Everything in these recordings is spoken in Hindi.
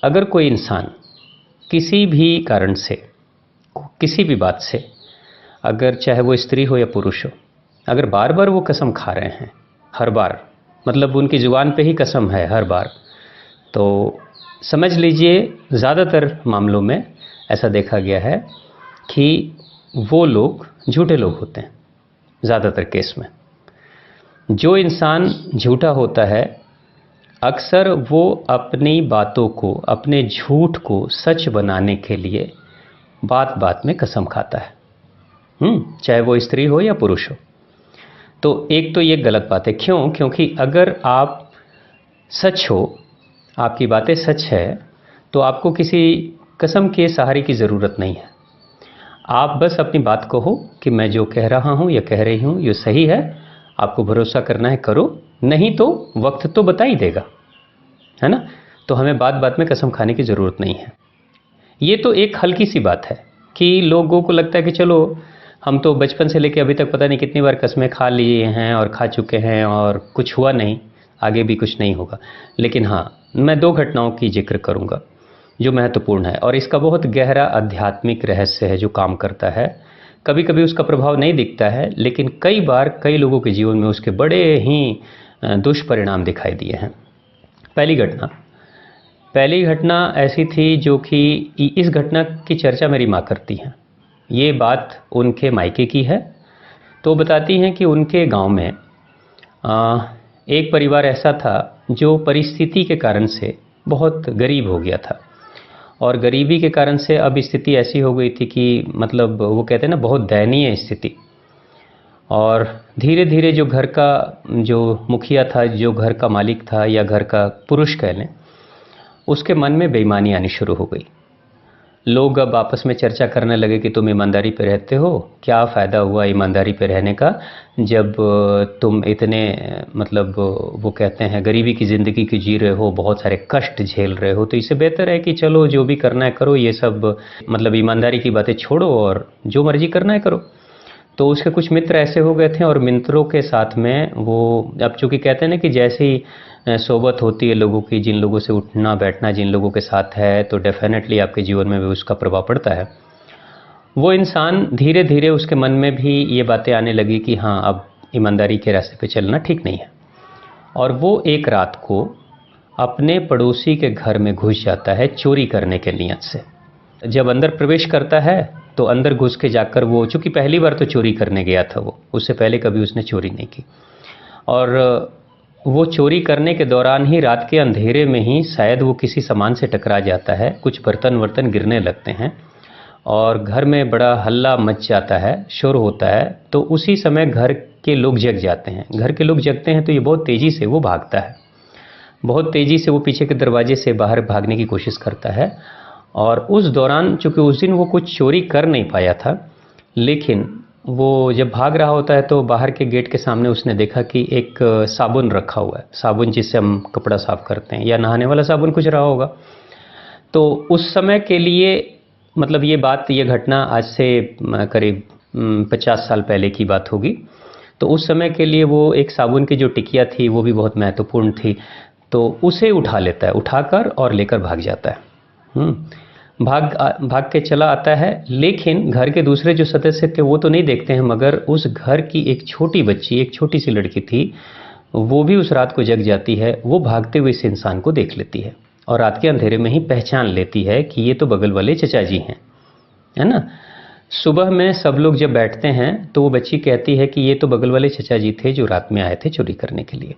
अगर कोई इंसान किसी भी कारण से, किसी भी बात से, अगर चाहे वो स्त्री हो या पुरुष हो, अगर बार बार वो कसम खा रहे हैं, हर बार, मतलब उनकी ज़ुबान पे ही कसम है हर बार, तो समझ लीजिए ज़्यादातर मामलों में ऐसा देखा गया है कि वो लोग झूठे लोग होते हैं। ज़्यादातर केस में जो इंसान झूठा होता है, अक्सर वो अपनी बातों को, अपने झूठ को सच बनाने के लिए बात बात में कसम खाता है, चाहे वो स्त्री हो या पुरुष हो। तो एक तो ये गलत बात है। क्यों? क्योंकि अगर आप सच हो, आपकी बातें सच है, तो आपको किसी कसम के सहारे की ज़रूरत नहीं है। आप बस अपनी बात कहो कि मैं जो कह रहा हूँ या कह रही हूँ ये सही है, आपको भरोसा करना है करो, नहीं तो वक्त तो बता ही देगा, है ना। तो हमें बात बात में कसम खाने की ज़रूरत नहीं है। ये तो एक हल्की सी बात है कि लोगों को लगता है कि चलो हम तो बचपन से लेकर अभी तक पता नहीं कितनी बार कस्में खा लिए हैं और खा चुके हैं और कुछ हुआ नहीं, आगे भी कुछ नहीं होगा। लेकिन हाँ, मैं दो घटनाओं की जिक्र करूँगा जो महत्वपूर्ण है, और इसका बहुत गहरा आध्यात्मिक रहस्य है जो काम करता है। कभी कभी उसका प्रभाव नहीं दिखता है, लेकिन कई बार कई लोगों के जीवन में उसके बड़े ही दुष्परिणाम दिखाई दिए हैं। पहली घटना ऐसी थी जो कि इस घटना की चर्चा मेरी माँ करती हैं। ये बात उनके मायके की है। तो बताती हैं कि उनके गांव में एक परिवार ऐसा था जो परिस्थिति के कारण से बहुत गरीब हो गया था, और गरीबी के कारण से अब स्थिति ऐसी हो गई थी कि मतलब वो कहते हैं ना, बहुत दयनीय स्थिति। और धीरे धीरे जो घर का जो मुखिया था, जो घर का मालिक था या घर का पुरुष कह लें, उसके मन में बेईमानी आनी शुरू हो गई। लोग अब आपस में चर्चा करने लगे कि तुम ईमानदारी पे रहते हो, क्या फ़ायदा हुआ ईमानदारी पे रहने का, जब तुम इतने मतलब वो कहते हैं गरीबी की ज़िंदगी की जी रहे हो, बहुत सारे कष्ट झेल रहे हो, तो इससे बेहतर है कि चलो जो भी करना है करो, ये सब मतलब ईमानदारी की बातें छोड़ो और जो मर्जी करना है करो। तो उसके कुछ मित्र ऐसे हो गए थे, और मित्रों के साथ में वो, अब चूँकि कहते हैं ना कि जैसे ही सोबत होती है लोगों की, जिन लोगों से उठना बैठना जिन लोगों के साथ है, तो डेफिनेटली आपके जीवन में भी उसका प्रभाव पड़ता है। वो इंसान धीरे धीरे उसके मन में भी ये बातें आने लगी कि हाँ, अब ईमानदारी के रास्ते पे चलना ठीक नहीं है। और वो एक रात को अपने पड़ोसी के घर में घुस जाता है चोरी करने के नियत से। जब अंदर प्रवेश करता है तो अंदर घुस के जाकर वो, चूँकि पहली बार तो चोरी करने गया था वो, उससे पहले कभी उसने चोरी नहीं की, और वो चोरी करने के दौरान ही रात के अंधेरे में ही शायद वो किसी सामान से टकरा जाता है, कुछ बर्तन वर्तन गिरने लगते हैं और घर में बड़ा हल्ला मच जाता है, शोर होता है। तो उसी समय घर के लोग जग जाते हैं। घर के लोग जगते हैं तो ये बहुत तेज़ी से वो भागता है, बहुत तेज़ी से वो पीछे के दरवाजे से बाहर भागने की कोशिश करता है। और उस दौरान, चूँकि उस दिन वो कुछ चोरी कर नहीं पाया था, लेकिन वो जब भाग रहा होता है तो बाहर के गेट के सामने उसने देखा कि एक साबुन रखा हुआ है, साबुन जिससे हम कपड़ा साफ करते हैं, या नहाने वाला साबुन कुछ रहा होगा। तो उस समय के लिए, मतलब ये बात, ये घटना आज से करीब 50 साल पहले की बात होगी। तो उस समय के लिए वो एक साबुन की जो टिकिया थी वो भी बहुत महत्वपूर्ण थी, तो उसे उठा लेता है, उठाकर और लेकर भाग जाता है। भाग के चला आता है, लेकिन घर के दूसरे जो सदस्य थे वो तो नहीं देखते हैं, मगर उस घर की एक छोटी बच्ची, एक छोटी सी लड़की थी, वो भी उस रात को जग जाती है। वो भागते हुए इस इंसान को देख लेती है और रात के अंधेरे में ही पहचान लेती है कि ये तो बगल वाले चचा जी हैं, है ना। सुबह में सब लोग जब बैठते हैं तो वो बच्ची कहती है कि ये तो बगल वाले चचा जी थे जो रात में आए थे चोरी करने के लिए।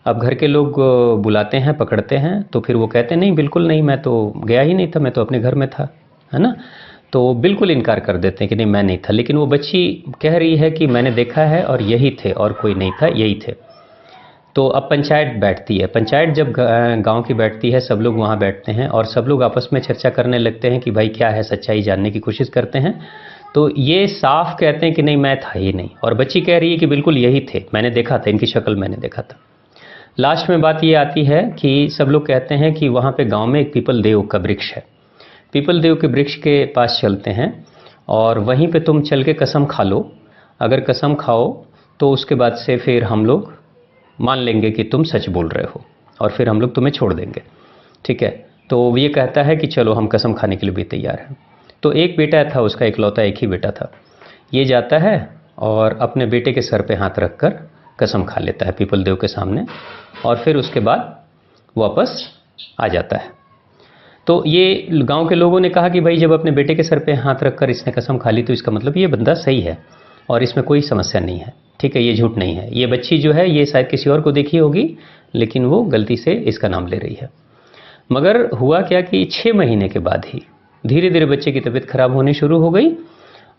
अब घर के लोग बुलाते हैं, पकड़ते हैं, तो फिर वो कहते हैं नहीं, बिल्कुल नहीं, मैं तो गया ही नहीं था, मैं तो अपने घर में था, है ना। तो बिल्कुल इनकार कर देते हैं कि नहीं, मैं नहीं था। लेकिन वो बच्ची कह रही है कि मैंने देखा है और यही थे और कोई नहीं था, यही थे। तो अब पंचायत बैठती है। पंचायत जब गांव की बैठती है, सब लोग वहाँ बैठते हैं और सब लोग आपस में चर्चा करने लगते हैं कि भाई क्या है, सच्चाई जानने की कोशिश करते हैं। तो ये साफ कहते हैं कि नहीं, मैं था ही नहीं, और बच्ची कह रही है कि बिल्कुल यही थे, मैंने देखा था, इनकी शक्ल मैंने देखा था। लास्ट में बात ये आती है कि सब लोग कहते हैं कि वहाँ पे गांव में एक पीपल देव का वृक्ष है। पीपल देव के वृक्ष के पास चलते हैं और वहीं पे तुम चल के कसम खा लो। अगर कसम खाओ तो उसके बाद से फिर हम लोग मान लेंगे कि तुम सच बोल रहे हो और फिर हम लोग तुम्हें छोड़ देंगे, ठीक है। तो ये कहता है कि चलो हम कसम खाने के लिए भी तैयार हैं। तो एक बेटा था उसका, इकलौता एक ही बेटा था। ये जाता है और अपने बेटे के सर पे हाथ रख कर कसम खा लेता है पीपल देव के सामने, और फिर उसके बाद वापस आ जाता है। तो ये गांव के लोगों ने कहा कि भाई जब अपने बेटे के सर पे हाथ रखकर इसने कसम खा ली तो इसका मतलब ये बंदा सही है और इसमें कोई समस्या नहीं है, ठीक है, ये झूठ नहीं है। ये बच्ची जो है ये शायद किसी और को देखी होगी, लेकिन वो गलती से इसका नाम ले रही है। मगर हुआ क्या कि 6 महीने के बाद ही धीरे धीरे बच्चे की तबीयत खराब होनी शुरू हो गई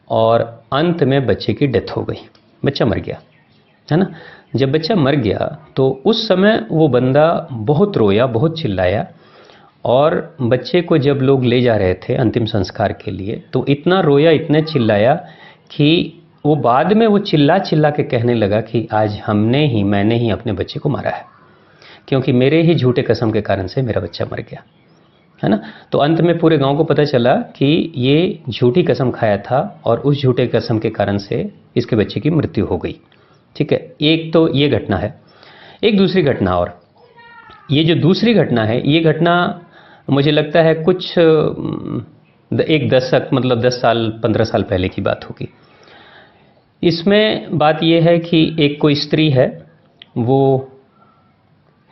और अंत में बच्चे की डेथ हो गई, बच्चा मर गया, है ना। जब बच्चा मर गया तो उस समय वो बंदा बहुत रोया, बहुत चिल्लाया, और बच्चे को जब लोग ले जा रहे थे अंतिम संस्कार के लिए तो इतना रोया, इतने चिल्लाया कि वो बाद में वो चिल्ला चिल्ला के कहने लगा कि आज मैंने ही अपने बच्चे को मारा है, क्योंकि मेरे ही झूठे कसम के कारण से मेरा बच्चा मर गया, है ना। तो अंत में पूरे गांव को पता चला कि ये झूठी कसम खाया था और उस झूठे कसम के कारण से इसके बच्चे की मृत्यु हो गई, ठीक है। एक तो ये घटना है। एक दूसरी घटना, और ये जो दूसरी घटना है, ये घटना मुझे लगता है कुछ एक दशक, मतलब 10 साल 15 साल पहले की बात होगी। इसमें बात यह है कि एक कोई स्त्री है, वो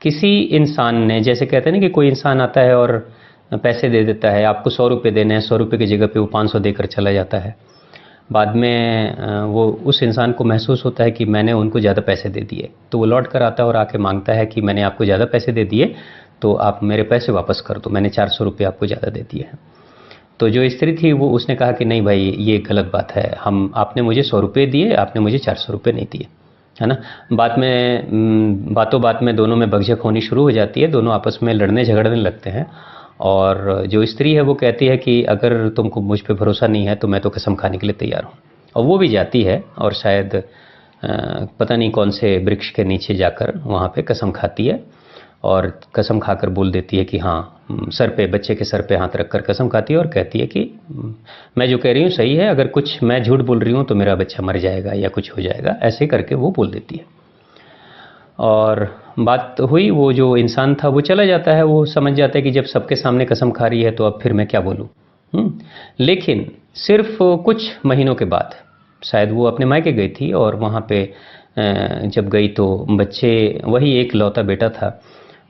किसी इंसान ने, जैसे कहते हैं ना कि कोई इंसान आता है और पैसे दे देता है, आपको 100 रुपये देने हैं, 100 रुपये की जगह पे वो 500 देकर चला जाता है। बाद में वो उस इंसान को महसूस होता है कि मैंने उनको ज़्यादा पैसे दे दिए, तो वो लौट कर आता है और आके मांगता है कि मैंने आपको ज़्यादा पैसे दे दिए तो आप मेरे पैसे वापस कर दो, मैंने 400 रुपये आपको ज़्यादा दे दिए हैं। तो जो स्त्री थी वो उसने कहा कि नहीं भाई ये गलत बात है, आपने मुझे 100 रुपये दिए, आपने मुझे 400 रुपये नहीं दिए, है ना। बाद में बातों बात में दोनों में बकझक होनी शुरू हो जाती है, दोनों आपस में लड़ने झगड़ने लगते हैं। और जो स्त्री है वो कहती है कि अगर तुमको मुझ पे भरोसा नहीं है तो मैं तो कसम खाने के लिए तैयार हूँ। और वो भी जाती है और शायद पता नहीं कौन से वृक्ष के नीचे जाकर वहाँ पे कसम खाती है, और कसम खाकर बोल देती है कि हाँ, सर पे, बच्चे के सर पे हाथ रखकर कसम खाती है और कहती है कि मैं जो कह रही हूँ सही है, अगर कुछ मैं झूठ बोल रही हूँ तो मेरा बच्चा मर जाएगा या कुछ हो जाएगा, ऐसे करके वो बोल देती है। और बात हुई, वो जो इंसान था वो चला जाता है, वो समझ जाता है कि जब सबके सामने कसम खा रही है तो अब फिर मैं क्या बोलूँ। लेकिन सिर्फ कुछ महीनों के बाद, शायद वो अपने मायके गई थी और वहाँ पे जब गई तो बच्चे, वही एक लौता बेटा था,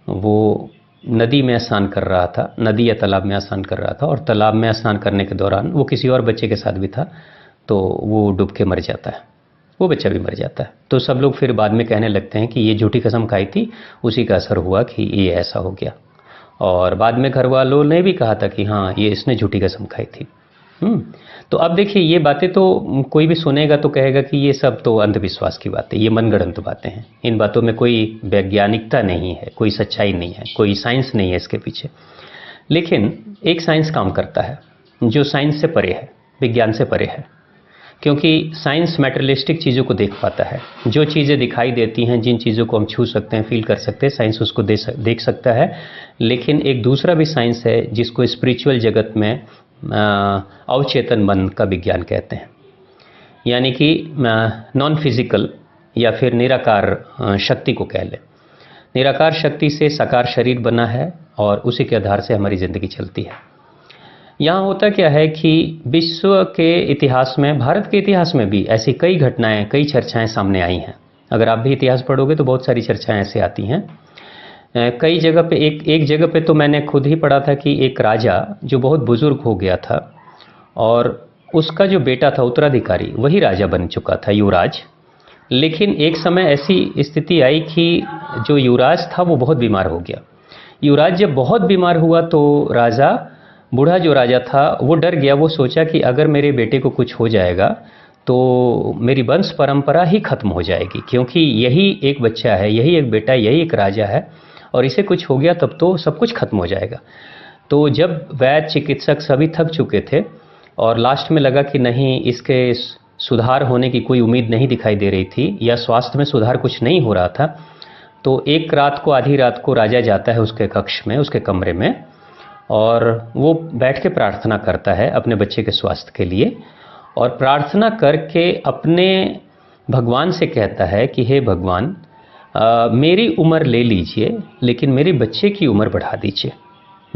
वो नदी में स्नान कर रहा था, नदी या तालाब में स्नान कर रहा था, और तालाब में स्नान करने के दौरान वो किसी और बच्चे के साथ भी था, तो वो डूब के मर जाता है, वो बच्चा भी मर जाता है। तो सब लोग फिर बाद में कहने लगते हैं कि ये झूठी कसम खाई थी, उसी का असर हुआ कि ये ऐसा हो गया। और बाद में घर वालों ने भी कहा था कि हाँ, ये इसने झूठी कसम खाई थी। तो अब देखिए, ये बातें तो कोई भी सुनेगा तो कहेगा कि ये सब तो अंधविश्वास की बातें, ये मनगढ़ंत बातें हैं, इन बातों में कोई वैज्ञानिकता नहीं है, कोई सच्चाई नहीं है, कोई साइंस नहीं है इसके पीछे। लेकिन एक साइंस काम करता है जो साइंस से परे है, विज्ञान से परे है, क्योंकि साइंस मैटेरियलिस्टिक चीज़ों को देख पाता है। जो चीज़ें दिखाई देती हैं, जिन चीज़ों को हम छू सकते हैं, फील कर सकते हैं, साइंस उसको देख सकता है। लेकिन एक दूसरा भी साइंस है जिसको स्पिरिचुअल जगत में अवचेतन मन का विज्ञान कहते हैं, यानी कि नॉन फिजिकल या फिर निराकार शक्ति को कह लें। निराकार शक्ति से साकार शरीर बना है और उसी के आधार से हमारी ज़िंदगी चलती है। यहाँ होता क्या है कि विश्व के इतिहास में, भारत के इतिहास में भी ऐसी कई घटनाएं, कई चर्चाएं सामने आई हैं। अगर आप भी इतिहास पढ़ोगे तो बहुत सारी चर्चाएं ऐसे आती हैं। कई जगह पे, एक जगह पे तो मैंने खुद ही पढ़ा था कि एक राजा जो बहुत बुजुर्ग हो गया था और उसका जो बेटा था उत्तराधिकारी, वही राजा बन चुका था, युवराज। लेकिन एक समय ऐसी स्थिति आई कि जो युवराज था वो बहुत बीमार हो गया। युवराज जब बहुत बीमार हुआ तो राजा, बूढ़ा जो राजा था, वो डर गया। वो सोचा कि अगर मेरे बेटे को कुछ हो जाएगा तो मेरी वंश परंपरा ही खत्म हो जाएगी, क्योंकि यही एक बच्चा है, यही एक बेटा, यही एक राजा है, और इसे कुछ हो गया तब तो सब कुछ खत्म हो जाएगा। तो जब वैद्य, चिकित्सक सभी थक चुके थे और लास्ट में लगा कि नहीं, इसके सुधार होने की कोई उम्मीद नहीं दिखाई दे रही थी, या स्वास्थ्य में सुधार कुछ नहीं हो रहा था, तो एक रात को, आधी रात को राजा जाता है उसके कक्ष में, उसके कमरे में, और वो बैठ के प्रार्थना करता है अपने बच्चे के स्वास्थ्य के लिए। और प्रार्थना करके अपने भगवान से कहता है कि हे भगवान, मेरी उम्र ले लीजिए लेकिन मेरे बच्चे की उम्र बढ़ा दीजिए।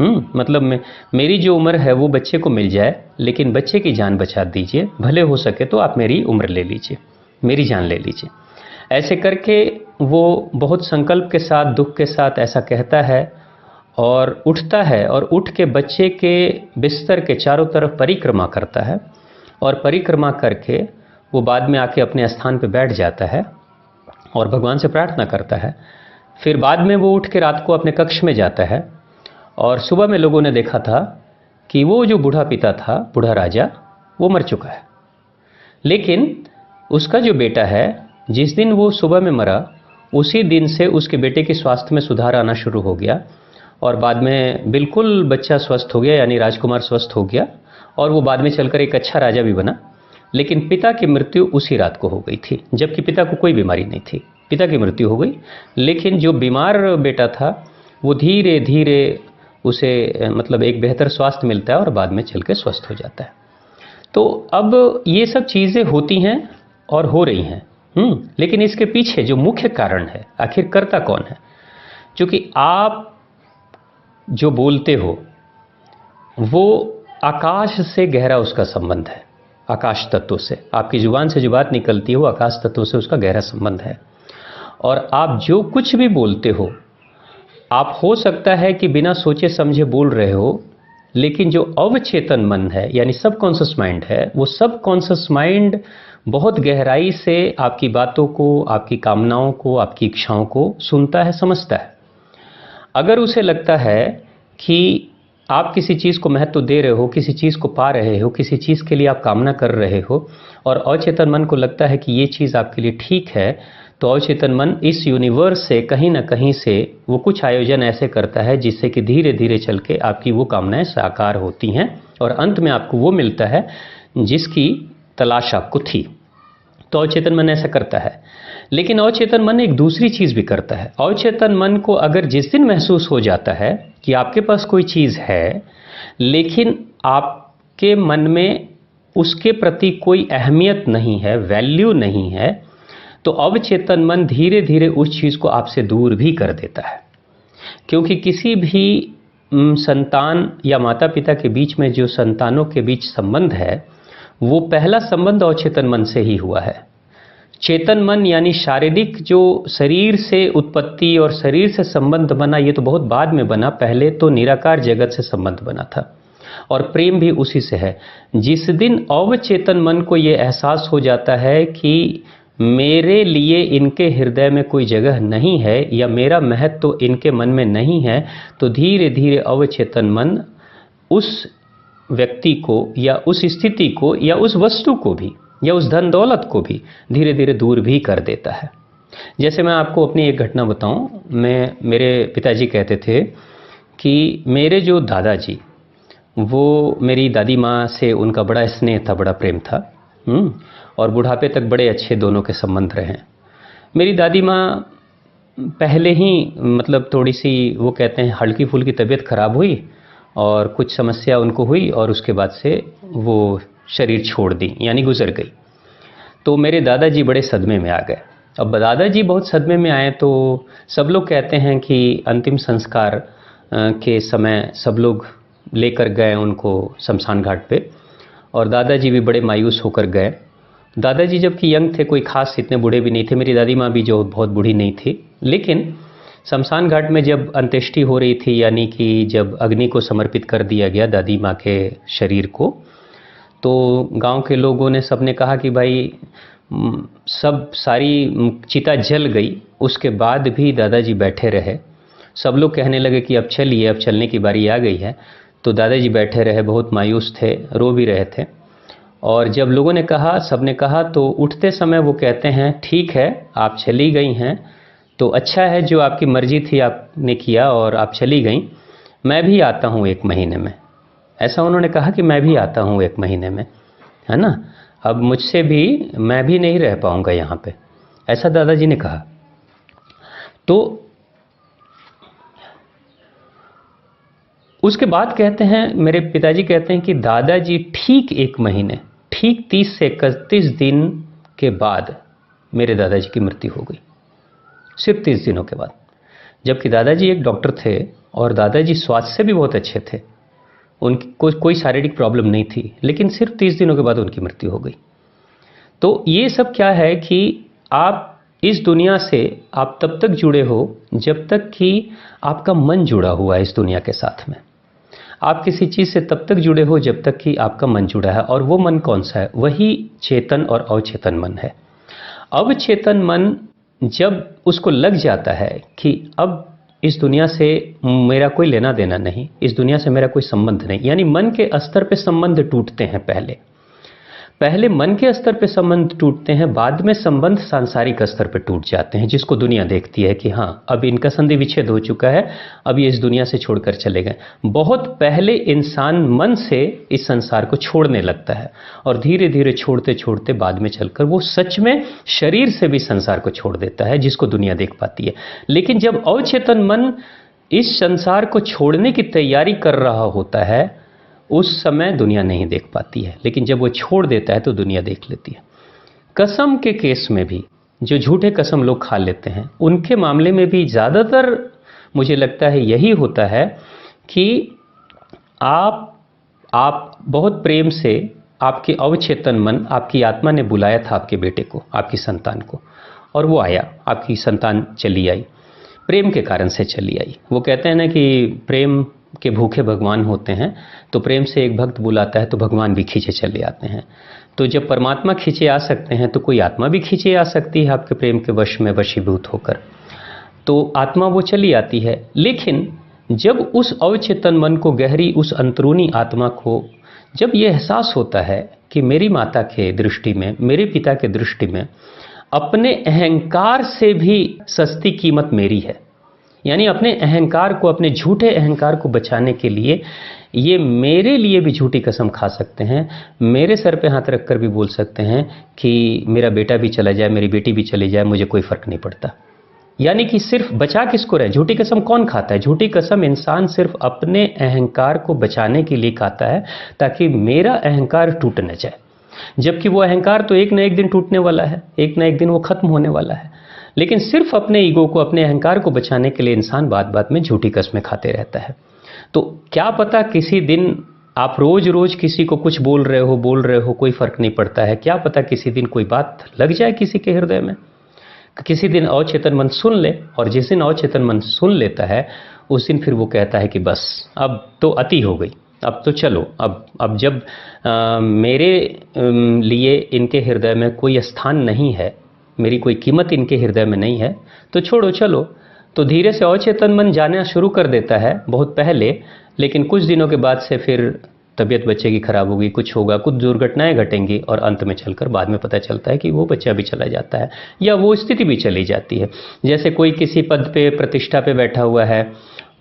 मतलब मेरी जो उम्र है वो बच्चे को मिल जाए, लेकिन बच्चे की जान बचा दीजिए, भले हो सके तो आप मेरी उम्र ले लीजिए, मेरी जान ले लीजिए। ऐसे करके वो बहुत संकल्प के साथ, दुख के साथ ऐसा कहता है और उठता है, और उठ के बच्चे के बिस्तर के चारों तरफ परिक्रमा करता है, और परिक्रमा करके वो बाद में आके अपने स्थान पे बैठ जाता है और भगवान से प्रार्थना करता है। फिर बाद में वो उठ के रात को अपने कक्ष में जाता है, और सुबह में लोगों ने देखा था कि वो जो बूढ़ा पिता था, बूढ़ा राजा, वो मर चुका है। लेकिन उसका जो बेटा है, जिस दिन वो सुबह में मरा, उसी दिन से उसके बेटे के स्वास्थ्य में सुधार आना शुरू हो गया, और बाद में बिल्कुल बच्चा स्वस्थ हो गया, यानी राजकुमार स्वस्थ हो गया, और वो बाद में चलकर एक अच्छा राजा भी बना। लेकिन पिता की मृत्यु उसी रात को हो गई थी, जबकि पिता को कोई बीमारी नहीं थी। पिता की मृत्यु हो गई, लेकिन जो बीमार बेटा था वो धीरे धीरे उसे मतलब एक बेहतर स्वास्थ्य मिलता है और बाद में चल के स्वस्थ हो जाता है। तो अब ये सब चीज़ें होती हैं और हो रही हैं, लेकिन इसके पीछे जो मुख्य कारण है, आखिर करता कौन है? क्योंकि आप जो बोलते हो वो आकाश से गहरा उसका संबंध है, आकाश तत्व से। आपकी जुबान से जो बात निकलती है वो आकाश तत्व से उसका गहरा संबंध है। और आप जो कुछ भी बोलते हो, आप हो सकता है कि बिना सोचे समझे बोल रहे हो, लेकिन जो अवचेतन मन है, यानी सबकॉन्शियस माइंड है, वो सबकॉन्शियस माइंड बहुत गहराई से आपकी बातों को, आपकी कामनाओं को, आपकी इच्छाओं को सुनता है, समझता है। अगर उसे लगता है कि आप किसी चीज़ को महत्व दे रहे हो, किसी चीज़ को पा रहे हो, किसी चीज़ के लिए आप कामना कर रहे हो, और अवचेतन मन को लगता है कि ये चीज़ आपके लिए ठीक है, तो अवचेतन मन इस यूनिवर्स से कहीं ना कहीं से वो कुछ आयोजन ऐसे करता है जिससे कि धीरे धीरे चल के आपकी वो कामनाएं साकार होती हैं, और अंत में आपको वो मिलता है जिसकी तलाश आपको थी। तो अवचेतन मन ऐसा करता है। लेकिन अवचेतन मन एक दूसरी चीज़ भी करता है। अवचेतन मन को अगर जिस दिन महसूस हो जाता है कि आपके पास कोई चीज़ है, लेकिन आपके मन में उसके प्रति कोई अहमियत नहीं है, वैल्यू नहीं है, तो अवचेतन मन धीरे धीरे उस चीज़ को आपसे दूर भी कर देता है। क्योंकि किसी भी संतान या माता पिता के बीच में जो संतानों के बीच संबंध है, वो पहला संबंध अवचेतन मन से ही हुआ है। चेतन मन यानी शारीरिक जो शरीर से उत्पत्ति और शरीर से संबंध बना, ये तो बहुत बाद में बना। पहले तो निराकार जगत से संबंध बना था, और प्रेम भी उसी से है। जिस दिन अवचेतन मन को ये एहसास हो जाता है कि मेरे लिए इनके हृदय में कोई जगह नहीं है, या मेरा महत्व तो इनके मन में नहीं है, तो धीरे धीरे अवचेतन मन उस व्यक्ति को या उस स्थिति को या उस वस्तु को भी या उस धन दौलत को भी धीरे धीरे दूर भी कर देता है। जैसे मैं आपको अपनी एक घटना बताऊं, मेरे पिताजी कहते थे कि मेरे जो दादाजी, वो मेरी दादी माँ से उनका बड़ा स्नेह था, बड़ा प्रेम था, और बुढ़ापे तक बड़े अच्छे दोनों के संबंध रहे। मेरी दादी माँ पहले ही मतलब थोड़ी सी, वो कहते हैं, हल्की फुल्की तबीयत खराब हुई और कुछ समस्या उनको हुई, और उसके बाद से वो शरीर छोड़ दी, यानी गुजर गई। तो मेरे दादाजी बड़े सदमे में आ गए। अब दादाजी बहुत सदमे में आए तो सब लोग कहते हैं कि अंतिम संस्कार के समय सब लोग लेकर गए उनको शमशान घाट पे, और दादाजी भी बड़े मायूस होकर गए। दादाजी जबकि यंग थे, कोई खास इतने बूढ़े भी नहीं थे, मेरी दादी माँ भी जो बहुत बूढ़ी नहीं थी। लेकिन शमशान घाट में जब अंत्येष्टि हो रही थी, यानी कि जब अग्नि को समर्पित कर दिया गया दादी माँ के शरीर को, तो गांव के लोगों ने सबने कहा कि भाई सब सारी चिता जल गई, उसके बाद भी दादाजी बैठे रहे। सब लोग कहने लगे कि अब चलिए, अब चलने की बारी आ गई है। तो दादाजी बैठे रहे, बहुत मायूस थे, रो भी रहे थे। और जब लोगों ने कहा, सब ने कहा, तो उठते समय वो कहते हैं, ठीक है आप चली गई हैं तो अच्छा है, जो आपकी मर्जी थी आपने किया और आप चली गई, मैं भी आता हूँ 1 महीने में। ऐसा उन्होंने कहा कि मैं भी आता हूँ 1 महीने में, है ना, अब मुझसे भी, मैं भी नहीं रह पाऊँगा यहाँ पे, ऐसा दादाजी ने कहा। तो उसके बाद कहते हैं, मेरे पिताजी कहते हैं कि दादाजी ठीक 1 महीने, ठीक 30 से 31 दिन के बाद मेरे दादाजी की मृत्यु हो गई, सिर्फ 30 दिनों के बाद। जबकि दादाजी एक डॉक्टर थे और दादाजी स्वास्थ्य से भी बहुत अच्छे थे, उनकी कोई शारीरिक प्रॉब्लम नहीं थी, लेकिन सिर्फ 30 दिनों के बाद उनकी मृत्यु हो गई। तो ये सब क्या है कि आप इस दुनिया से आप तब तक जुड़े हो जब तक कि आपका मन जुड़ा हुआ है इस दुनिया के साथ में। आप किसी चीज़ से तब तक जुड़े हो जब तक कि आपका मन जुड़ा है, और वो मन कौन सा है? वही चेतन और अवचेतन मन है। अवचेतन मन जब उसको लग जाता है कि अब इस दुनिया से मेरा कोई लेना देना नहीं, इस दुनिया से मेरा कोई संबंध नहीं, यानी मन के स्तर पे संबंध टूटते हैं। पहले मन के स्तर पे संबंध टूटते हैं, बाद में संबंध सांसारिक स्तर पे टूट जाते हैं, जिसको दुनिया देखती है कि हाँ अब इनका संधि विच्छेद हो चुका है, अब ये इस दुनिया से छोड़कर चले गए। बहुत पहले इंसान मन से इस संसार को छोड़ने लगता है, और धीरे धीरे छोड़ते छोड़ते बाद में चलकर वो सच में शरीर से भी संसार को छोड़ देता है, जिसको दुनिया देख पाती है। लेकिन जब अवचेतन मन इस संसार को छोड़ने की तैयारी कर रहा होता है, उस समय दुनिया नहीं देख पाती है, लेकिन जब वो छोड़ देता है तो दुनिया देख लेती है। कसम के केस में भी जो झूठे कसम लोग खा लेते हैं, उनके मामले में भी ज़्यादातर मुझे लगता है यही होता है कि आप बहुत प्रेम से, आपके अवचेतन मन, आपकी आत्मा ने बुलाया था आपके बेटे को, आपकी संतान को, और वो आया, आपकी संतान चली आई, प्रेम के कारण से चली आई। वो कहते हैं ना कि प्रेम के भूखे भगवान होते हैं, तो प्रेम से एक भक्त बुलाता है तो भगवान भी खींचे चले आते हैं। तो जब परमात्मा खींचे आ सकते हैं तो कोई आत्मा भी खींचे आ सकती है आपके प्रेम के वश में वशीभूत होकर, तो आत्मा वो चली आती है। लेकिन जब उस अवचेतन मन को, गहरी उस अंतरूनी आत्मा को जब ये एहसास होता है कि मेरी माता के दृष्टि में, मेरे पिता के दृष्टि में अपने अहंकार से भी सस्ती कीमत मेरी है, यानी अपने अहंकार को, अपने झूठे अहंकार को बचाने के लिए ये मेरे लिए भी झूठी कसम खा सकते हैं, मेरे सर पे हाथ रखकर भी बोल सकते हैं कि मेरा बेटा भी चला जाए, मेरी बेटी भी चली जाए, मुझे कोई फर्क नहीं पड़ता। यानी कि सिर्फ बचा किसको रहे? झूठी कसम कौन खाता है? झूठी कसम इंसान सिर्फ अपने अहंकार को बचाने के लिए खाता है, ताकि मेरा अहंकार टूट न जाए। जबकि वो अहंकार तो एक न एक दिन टूटने वाला है, एक न एक दिन वो खत्म होने वाला है। लेकिन सिर्फ अपने ईगो को, अपने अहंकार को बचाने के लिए इंसान बात बात में झूठी कस्में खाते रहता है। तो क्या पता किसी दिन आप रोज रोज किसी को कुछ बोल रहे हो, कोई फर्क नहीं पड़ता है। क्या पता किसी दिन कोई बात लग जाए किसी के हृदय में, किसी दिन अवचेतन मन सुन ले, और जिस दिन अवचेतन मन सुन लेता है उस दिन फिर वो कहता है कि बस अब तो अति हो गई, अब तो चलो, अब जब मेरे लिए इनके हृदय में कोई स्थान नहीं है, मेरी कोई कीमत इनके हृदय में नहीं है, तो छोड़ो चलो। तो धीरे से अवचेतन मन जाना शुरू कर देता है बहुत पहले, लेकिन कुछ दिनों के बाद से फिर तबीयत बच्चे की खराब होगी, कुछ होगा, कुछ दुर्घटनाएं घटेंगी, और अंत में चलकर बाद में पता चलता है कि वो बच्चा भी चला जाता है, या वो स्थिति भी चली जाती है। जैसे कोई किसी पद पे, प्रतिष्ठा पे बैठा हुआ है,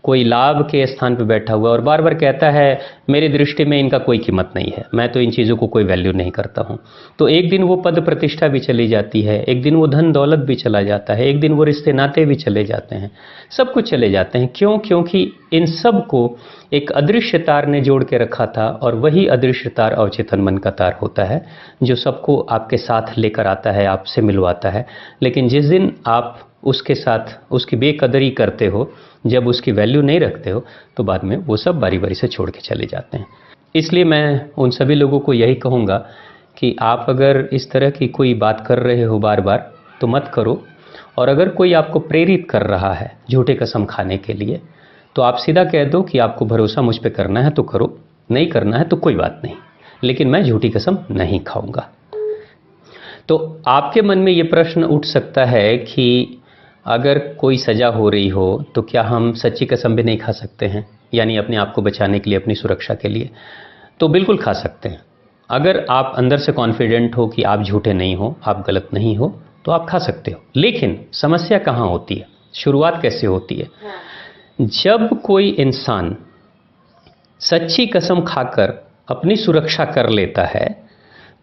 कोई लाभ के स्थान पे बैठा हुआ है, और बार बार कहता है मेरी दृष्टि में इनका कोई कीमत नहीं है, मैं तो इन चीज़ों को कोई वैल्यू नहीं करता हूँ। तो एक दिन वो पद प्रतिष्ठा भी चली जाती है, एक दिन वो धन दौलत भी चला जाता है, एक दिन वो रिश्ते नाते भी चले जाते हैं, सब कुछ चले जाते हैं। क्यों? क्योंकि इन सब को एक अदृश्य तार ने जोड़ के रखा था, और वही अदृश्य तार अवचेतन मन का तार होता है, जो सबको आपके साथ लेकर आता है, आपसे मिलवाता है। लेकिन जिस दिन आप उसके साथ उसकी बेकदरी करते हो, जब उसकी वैल्यू नहीं रखते हो, तो बाद में वो सब बारी बारी से छोड़ के चले जाते हैं। इसलिए मैं उन सभी लोगों को यही कहूँगा कि आप अगर इस तरह की कोई बात कर रहे हो बार बार, तो मत करो। और अगर कोई आपको प्रेरित कर रहा है झूठे कसम खाने के लिए, तो आप सीधा कह दो कि आपको भरोसा मुझ पे करना है तो करो, नहीं करना है तो कोई बात नहीं, लेकिन मैं झूठी कसम नहीं खाऊंगा। तो आपके मन में ये प्रश्न उठ सकता है कि अगर कोई सज़ा हो रही हो तो क्या हम सच्ची कसम भी नहीं खा सकते हैं, यानी अपने आप को बचाने के लिए, अपनी सुरक्षा के लिए? तो बिल्कुल खा सकते हैं। अगर आप अंदर से कॉन्फिडेंट हो कि आप झूठे नहीं हो, आप गलत नहीं हो, तो आप खा सकते हो। लेकिन समस्या कहाँ होती है, शुरुआत कैसे होती है? जब कोई इंसान सच्ची कसम खाकर अपनी सुरक्षा कर लेता है,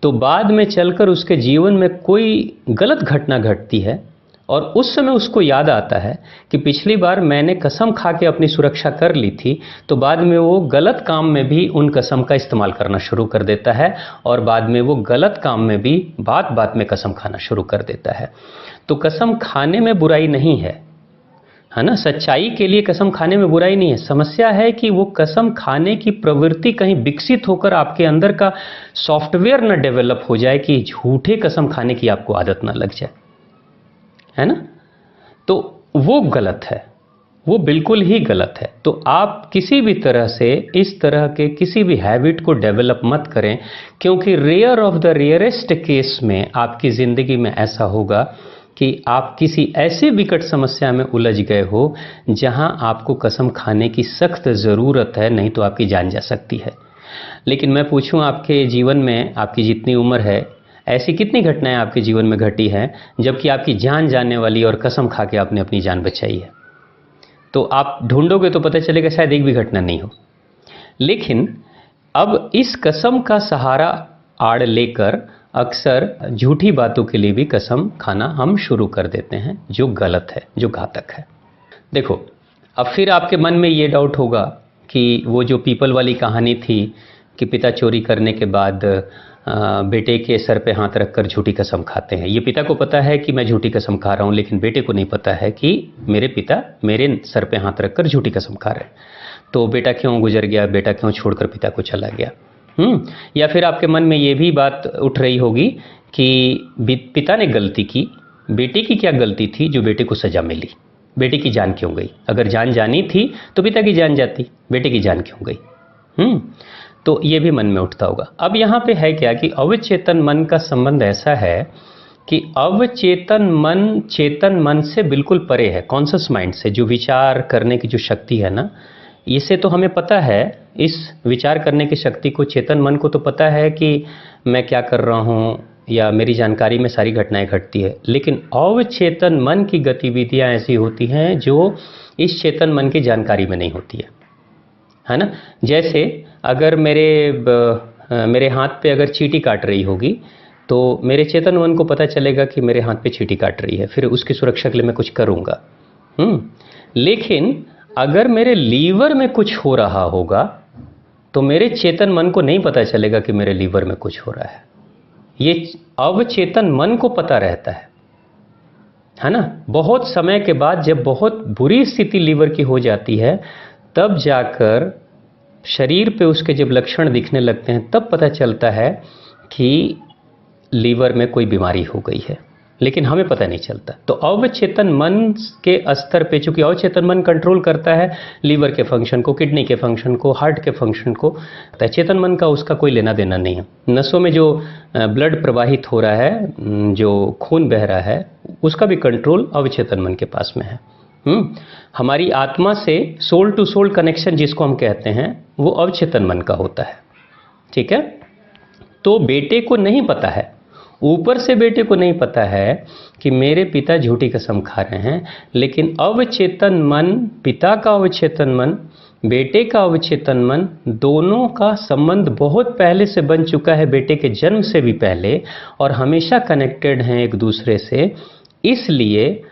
तो बाद में चलकर उसके जीवन में कोई गलत घटना घटती है, और उस समय उसको याद आता है कि पिछली बार मैंने कसम खा के अपनी सुरक्षा कर ली थी, तो बाद में वो गलत काम में भी उन कसम का इस्तेमाल करना शुरू कर देता है, और बाद में वो गलत काम में भी बात बात में कसम खाना शुरू कर देता है। तो कसम खाने में बुराई नहीं है, है ना। सच्चाई के लिए कसम खाने में बुराई नहीं है, समस्या है कि वो कसम खाने की प्रवृत्ति कहीं विकसित होकर आपके अंदर का सॉफ्टवेयर न डेवलप हो जाए कि झूठे कसम खाने की आपको आदत ना लग जाए, है ना। तो वो गलत है, वो बिल्कुल ही गलत है। तो आप किसी भी तरह से इस तरह के किसी भी हैबिट को डेवलप मत करें, क्योंकि rare of the rarest case में आपकी ज़िंदगी में ऐसा होगा कि आप किसी ऐसे विकट समस्या में उलझ गए हो जहां आपको कसम खाने की सख्त ज़रूरत है, नहीं तो आपकी जान जा सकती है। लेकिन मैं पूछूं, आपके जीवन में, आपकी जितनी उम्र है, ऐसी कितनी घटनाएं आपके जीवन में घटी हैं जबकि आपकी जान जाने वाली और कसम खा के आपने अपनी जान बचाई है? तो आप ढूंढोगे तो पता चलेगा शायद एक भी घटना नहीं हो। लेकिन अब इस कसम का सहारा आड़ लेकर अक्सर झूठी बातों के लिए भी कसम खाना हम शुरू कर देते हैं, जो गलत है, जो घातक है। देखो, अब फिर आपके मन में ये डाउट होगा कि वो जो पीपल वाली कहानी थी कि पिता चोरी करने के बाद बेटे के सर पे हाथ रखकर झूठी कसम खाते हैं। ये पिता को पता है कि मैं झूठी कसम खा रहा हूँ, लेकिन बेटे को नहीं पता है कि मेरे पिता मेरे सर पे हाथ रखकर झूठी कसम खा रहे हैं। तो बेटा क्यों गुजर गया, बेटा क्यों छोड़कर पिता को चला गया। या फिर आपके मन में ये भी बात उठ रही होगी कि पिता ने गलती की, बेटे की क्या गलती थी जो बेटे को सजा मिली, बेटे की जान क्यों गई। अगर जान जानी थी तो पिता की जान जाती, बेटे की जान क्यों गई। तो ये भी मन में उठता होगा। अब यहाँ पे है क्या कि अवचेतन मन का संबंध ऐसा है कि अवचेतन मन चेतन मन से बिल्कुल परे है, कॉन्शियस माइंड से, जो विचार करने की जो शक्ति है ना, इसे तो हमें पता है, इस विचार करने की शक्ति को, चेतन मन को तो पता है कि मैं क्या कर रहा हूँ या मेरी जानकारी में सारी घटनाएं घटती है। लेकिन अवचेतन मन की गतिविधियाँ ऐसी होती हैं जो इस चेतन मन की जानकारी में नहीं होती है ना। जैसे अगर मेरे हाथ पे अगर चींटी काट रही होगी तो मेरे चेतन मन को पता चलेगा कि मेरे हाथ पे चींटी काट रही है, फिर उसकी सुरक्षा के लिए मैं कुछ करूँगा। लेकिन अगर मेरे लीवर में कुछ हो रहा होगा तो मेरे चेतन मन को नहीं पता चलेगा कि मेरे लीवर में कुछ हो रहा है। ये अवचेतन मन को पता रहता है ना। बहुत समय के बाद जब बहुत बुरी स्थिति लीवर की हो जाती है, तब जाकर शरीर पे उसके जब लक्षण दिखने लगते हैं, तब पता चलता है कि लीवर में कोई बीमारी हो गई है, लेकिन हमें पता नहीं चलता। तो अवचेतन मन के स्तर पे, चूंकि अवचेतन मन कंट्रोल करता है लीवर के फंक्शन को, किडनी के फंक्शन को, हार्ट के फंक्शन को, चेतन मन का उसका कोई लेना देना नहीं है। नसों में जो ब्लड प्रवाहित हो रहा है, जो खून बह रहा है, उसका भी कंट्रोल अवचेतन मन के पास में है। हमारी आत्मा से सोल टू सोल कनेक्शन जिसको हम कहते हैं, वो अवचेतन मन का होता है। ठीक है। तो बेटे को नहीं पता है, ऊपर से बेटे को नहीं पता है कि मेरे पिता झूठी कसम खा रहे हैं, लेकिन अवचेतन मन, पिता का अवचेतन मन, बेटे का अवचेतन मन, दोनों का संबंध बहुत पहले से बन चुका है, बेटे के जन्म से भी पहले, और हमेशा कनेक्टेड हैं एक दूसरे से। इसलिए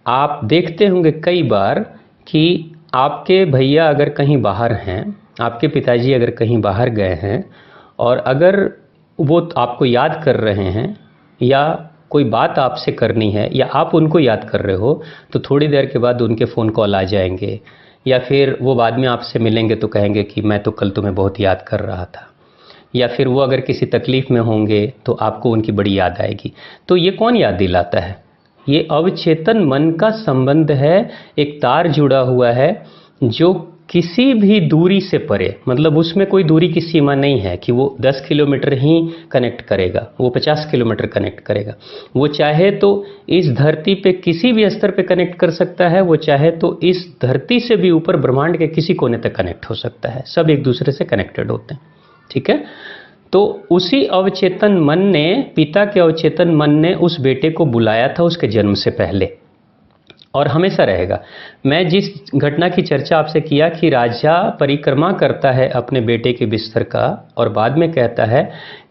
आप देखते होंगे कई बार कि आपके भैया अगर कहीं बाहर हैं, आपके पिताजी अगर कहीं बाहर गए हैं, और अगर वो आपको याद कर रहे हैं या कोई बात आपसे करनी है या आप उनको याद कर रहे हो, तो थोड़ी देर के बाद उनके फ़ोन कॉल आ जाएंगे, या फिर वो बाद में आपसे मिलेंगे तो कहेंगे कि मैं तो कल तुम्हें बहुत याद कर रहा था। या फिर वो अगर किसी तकलीफ़ में होंगे तो आपको उनकी बड़ी याद आएगी। तो ये कौन याद दिलाता है? ये अवचेतन मन का संबंध है, एक तार जुड़ा हुआ है जो किसी भी दूरी से परे, मतलब उसमें कोई दूरी की सीमा नहीं है कि वो 10 किलोमीटर ही कनेक्ट करेगा, वो 50 किलोमीटर कनेक्ट करेगा। वो चाहे तो इस धरती पे किसी भी स्तर पे कनेक्ट कर सकता है, वो चाहे तो इस धरती से भी ऊपर ब्रह्मांड के किसी कोने तक कनेक्ट हो सकता है। सब एक दूसरे से कनेक्टेड होते हैं। ठीक है। तो उसी अवचेतन मन ने, पिता के अवचेतन मन ने उस बेटे को बुलाया था उसके जन्म से पहले, और हमेशा रहेगा। मैं जिस घटना की चर्चा आपसे किया कि राजा परिक्रमा करता है अपने बेटे के बिस्तर का और बाद में कहता है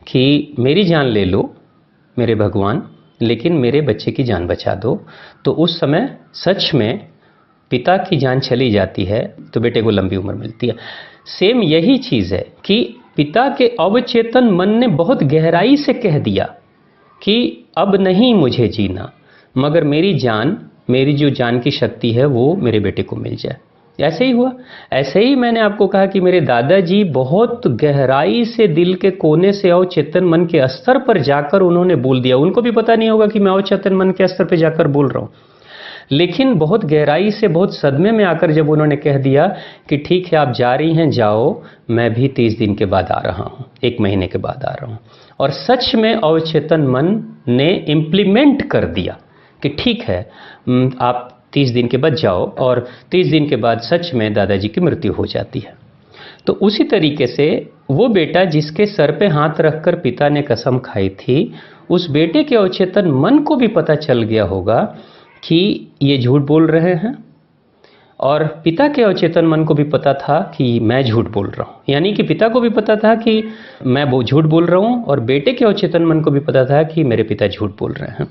कि मेरी जान ले लो मेरे भगवान, लेकिन मेरे बच्चे की जान बचा दो, तो उस समय सच में पिता की जान चली जाती है तो बेटे को लंबी उम्र मिलती है। सेम यही चीज़ है कि पिता के अवचेतन मन ने बहुत गहराई से कह दिया कि अब नहीं मुझे जीना, मगर मेरी जान मेरी जो जान की शक्ति है वो मेरे बेटे को मिल जाए। ऐसे ही हुआ। ऐसे ही मैंने आपको कहा कि मेरे दादाजी बहुत गहराई से, दिल के कोने से अवचेतन मन के स्तर पर जाकर उन्होंने बोल दिया। उनको भी पता नहीं होगा कि मैं अवचेतन मन के स्तर पर जाकर बोल रहा हूँ, लेकिन बहुत गहराई से, बहुत सदमे में आकर जब उन्होंने कह दिया कि ठीक है आप जा रही हैं, जाओ, मैं भी 30 दिन के बाद आ रहा हूँ, 1 महीने के बाद आ रहा हूँ। और सच में अवचेतन मन ने इम्प्लीमेंट कर दिया कि ठीक है आप 30 दिन के बाद जाओ, और 30 दिन के बाद सच में दादाजी की मृत्यु हो जाती है। तो उसी तरीके से वो बेटा जिसके सर पे हाथ रखकर पिता ने कसम खाई थी, उस बेटे के अवचेतन मन को भी पता चल गया होगा कि ये झूठ बोल रहे हैं, और पिता के अवचेतन मन को भी पता था कि मैं झूठ बोल रहा हूँ। यानी कि पिता को भी पता था कि मैं वो झूठ बोल रहा हूँ, और बेटे के अवचेतन मन को भी पता था कि मेरे पिता झूठ बोल रहे हैं।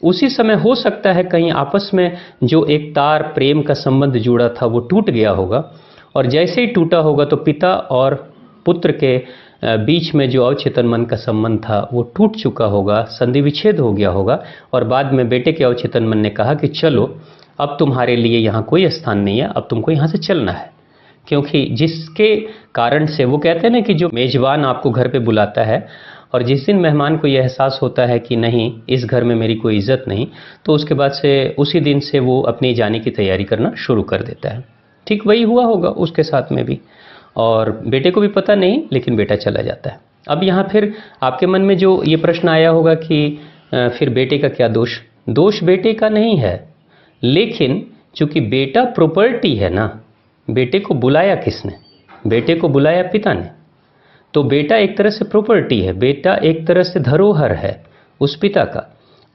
उसी समय हो सकता है कहीं आपस में जो एक तार प्रेम का संबंध जुड़ा था वो टूट गया होगा, और जैसे ही टूटा होगा तो पिता और पुत्र के बीच में जो अवचेतन मन का संबंध था वो टूट चुका होगा, संधि विच्छेद हो गया होगा। और बाद में बेटे के अवचेतन मन ने कहा कि चलो अब तुम्हारे लिए यहाँ कोई स्थान नहीं है, अब तुमको यहाँ से चलना है। क्योंकि जिसके कारण से वो कहते हैं ना कि जो मेजबान आपको घर पे बुलाता है, और जिस दिन मेहमान को यह एहसास होता है कि नहीं इस घर में मेरी कोई इज्जत नहीं, तो उसके बाद से उसी दिन से वो अपनी जाने की तैयारी करना शुरू कर देता है। ठीक वही हुआ होगा उसके साथ में भी, और बेटे को भी पता नहीं, लेकिन बेटा चला जाता है। अब यहाँ फिर आपके मन में जो ये प्रश्न आया होगा कि फिर बेटे का क्या दोष? दोष बेटे का नहीं है, लेकिन चूंकि बेटा प्रॉपर्टी है ना, बेटे को बुलाया किसने? बेटे को बुलाया पिता ने। तो बेटा एक तरह से प्रॉपर्टी है, बेटा एक तरह से धरोहर है उस पिता का,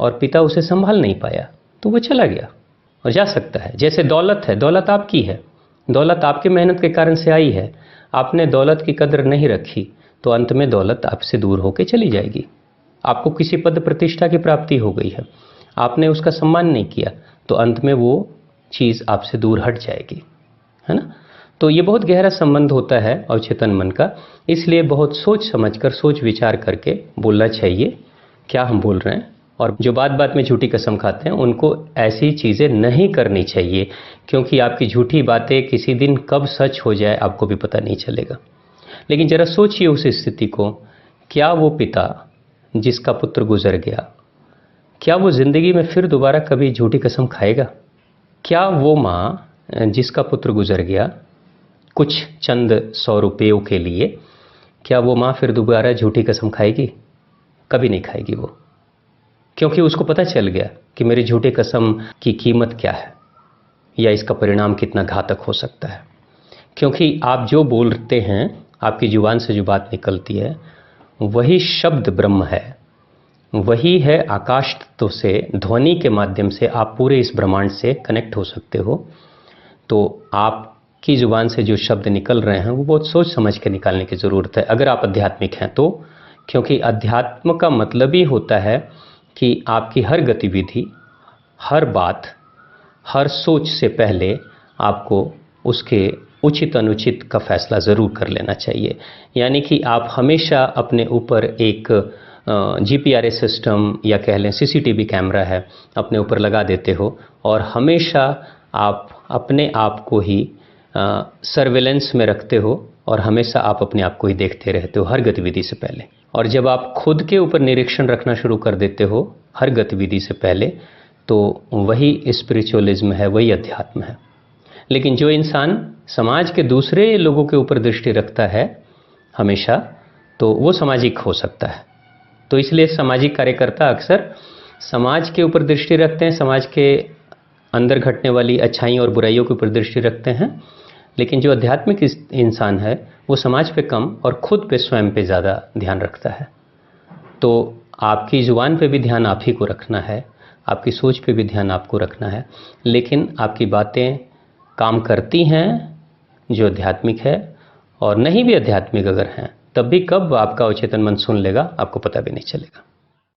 और पिता उसे संभाल नहीं पाया तो वो चला गया और जा सकता है। जैसे दौलत है, दौलत आपकी है, दौलत आपके मेहनत के कारण से आई है, आपने दौलत की कदर नहीं रखी तो अंत में दौलत आपसे दूर होकर चली जाएगी। आपको किसी पद प्रतिष्ठा की प्राप्ति हो गई है, आपने उसका सम्मान नहीं किया तो अंत में वो चीज़ आपसे दूर हट जाएगी, है ना। तो ये बहुत गहरा संबंध होता है अवचेतन मन का, इसलिए बहुत सोच समझकर, सोच विचार करके बोलना चाहिए क्या हम बोल रहे हैं। और जो बात बात में झूठी कसम खाते हैं उनको ऐसी चीज़ें नहीं करनी चाहिए, क्योंकि आपकी झूठी बातें किसी दिन कब सच हो जाए आपको भी पता नहीं चलेगा। लेकिन ज़रा सोचिए उस स्थिति को, क्या वो पिता जिसका पुत्र गुजर गया, क्या वो ज़िंदगी में फिर दोबारा कभी झूठी कसम खाएगा? क्या वो माँ जिसका पुत्र गुजर गया कुछ चंद 100 रुपयों के लिए, क्या वो माँ फिर दोबारा झूठी कसम खाएगी? कभी नहीं खाएगी वो, क्योंकि उसको पता चल गया कि मेरी झूठी कसम की कीमत क्या है या इसका परिणाम कितना घातक हो सकता है। क्योंकि आप जो बोलते हैं, आपकी जुबान से जो बात निकलती है वही शब्द ब्रह्म है, वही है आकाश तत्व से, ध्वनि के माध्यम से आप पूरे इस ब्रह्मांड से कनेक्ट हो सकते हो। तो आपकी जुबान से जो शब्द निकल रहे हैं वो बहुत सोच समझ के निकालने की ज़रूरत है, अगर आप आध्यात्मिक हैं तो। क्योंकि अध्यात्म का मतलब ही होता है कि आपकी हर गतिविधि, हर बात, हर सोच से पहले आपको उसके उचित अनुचित का फैसला ज़रूर कर लेना चाहिए। यानी कि आप हमेशा अपने ऊपर एक GPRS सिस्टम या कह लें CCTV कैमरा है अपने ऊपर लगा देते हो, और हमेशा आप अपने आप को ही सर्वेलेंस में रखते हो, और हमेशा आप अपने आप को ही देखते रहते हो हर गतिविधि से पहले। और जब आप खुद के ऊपर निरीक्षण रखना शुरू कर देते हो हर गतिविधि से पहले, तो वही स्पिरिचुअलिज्म है, वही अध्यात्म है। लेकिन जो इंसान समाज के दूसरे लोगों के ऊपर दृष्टि रखता है हमेशा, तो वो सामाजिक हो सकता है। तो इसलिए सामाजिक कार्यकर्ता अक्सर समाज के ऊपर दृष्टि रखते हैं, समाज के अंदर घटने वाली अच्छाई और बुराइयों के ऊपर दृष्टि रखते हैं। लेकिन जो आध्यात्मिक इंसान है वो समाज पे कम और खुद पे, स्वयं पे ज़्यादा ध्यान रखता है। तो आपकी ज़ुबान पे भी ध्यान आप ही को रखना है, आपकी सोच पे भी ध्यान आपको रखना है। लेकिन आपकी बातें काम करती हैं जो आध्यात्मिक है, और नहीं भी आध्यात्मिक अगर हैं तब भी कब आपका अवचेतन मन सुन लेगा आपको पता भी नहीं चलेगा।